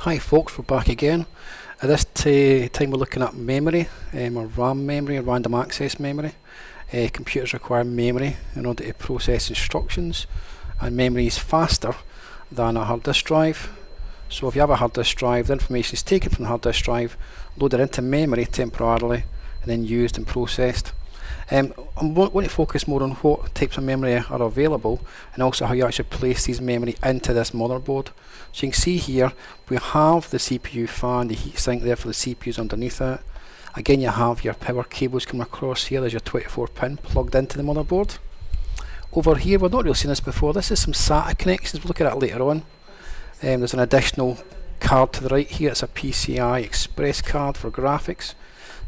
Hi folks, we're back again. At this time we're looking at memory, or RAM memory, or random access memory. Computers require memory in order to process instructions, and memory is faster than a hard disk drive. So if you have a hard disk drive, the information is taken from the hard disk drive, loaded into memory temporarily, and then used and processed. I want to focus more on what types of memory are available, and also how you actually place these memory into this motherboard. So you can see here we have the CPU fan, the heatsink there for the CPUs underneath it. Again, you have your power cables coming across here. There's your 24 pin plugged into the motherboard. Over here, we've not really seen this before. This is some SATA connections. We'll look at that later on. There's an additional card to the right here. It's a PCI Express card for graphics.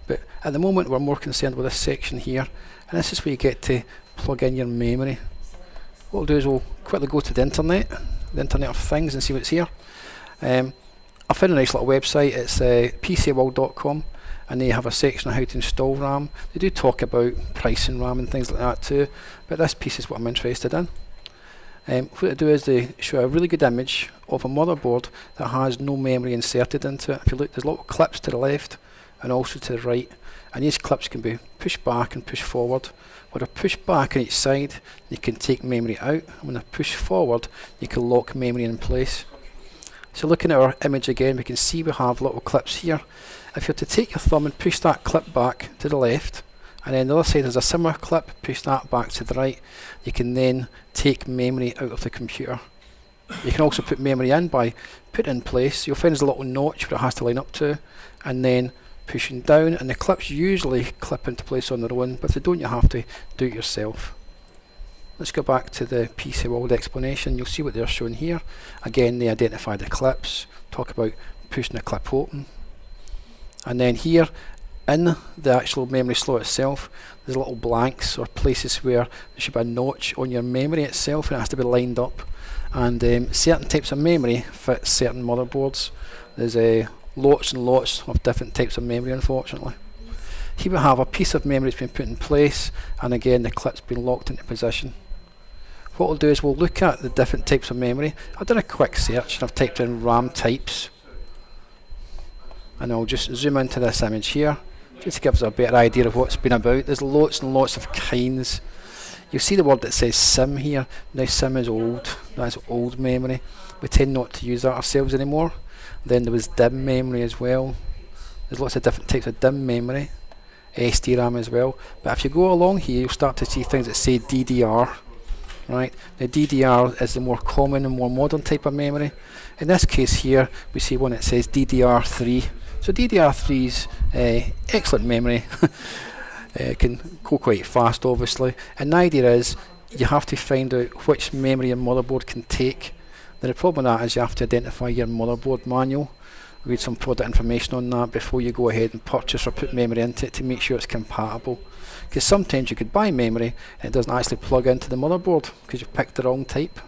But at the moment we're more concerned with this section here, and this is where you get to plug in your memory. What we'll do is we'll quickly go to the Internet of Things, and see what's here. I found a nice little website. It's PCworld.com, and they have a section on how to install RAM. They do talk about pricing RAM and things like that too, but this piece is what I'm interested in. What they do is they show a really good image of a motherboard that has no memory inserted into it. If you look, there's little clips to the left and also to the right, and these clips can be pushed back and pushed forward. When they're pushed back on each side, you can take memory out, and when they're pushed forward, you can lock memory in place. So looking at our image again, we can see we have little clips here. If you were to take your thumb and push that clip back to the left, and then the other side has a similar clip, push that back to the right, you can then take memory out of the computer. You can also put memory in by putting it in place. You'll find there's a little notch where it has to line up to, and then pushing down, and the clips usually clip into place on their own, but if they don't, you have to do it yourself. Let's go back to the PC World explanation. You'll see what they're showing here. Again, they identify the clips, talk about pushing the clip open, and then here in the actual memory slot itself, there's little blanks or places where there should be a notch on your memory itself, and it has to be lined up. And certain types of memory fit certain motherboards. There's lots and lots of different types of memory, unfortunately. Here we have a piece of memory that's been put in place, and again the clip's been locked into position. What we'll do is we'll look at the different types of memory. I've done a quick search and I've typed in RAM types, and I'll just zoom into this image here just to give us a better idea of what's been about. There's lots and lots of kinds. You'll see the word that says SIM here. Now SIM is old, that's old memory. We tend not to use that ourselves anymore. Then there was DIMM memory as well. There's lots of different types of DIMM memory, SDRAM as well. But if you go along here, you'll start to see things that say DDR. Right, the DDR is the more common and more modern type of memory. In this case here, we see one that says DDR3. So DDR3 is excellent memory. It can go quite fast, obviously. And the idea is you have to find out which memory your motherboard can take. The problem with that is you have to identify your motherboard manual, read some product information on that before you go ahead and purchase or put memory into it to make sure it's compatible. Because sometimes you could buy memory and it doesn't actually plug into the motherboard because you've picked the wrong type.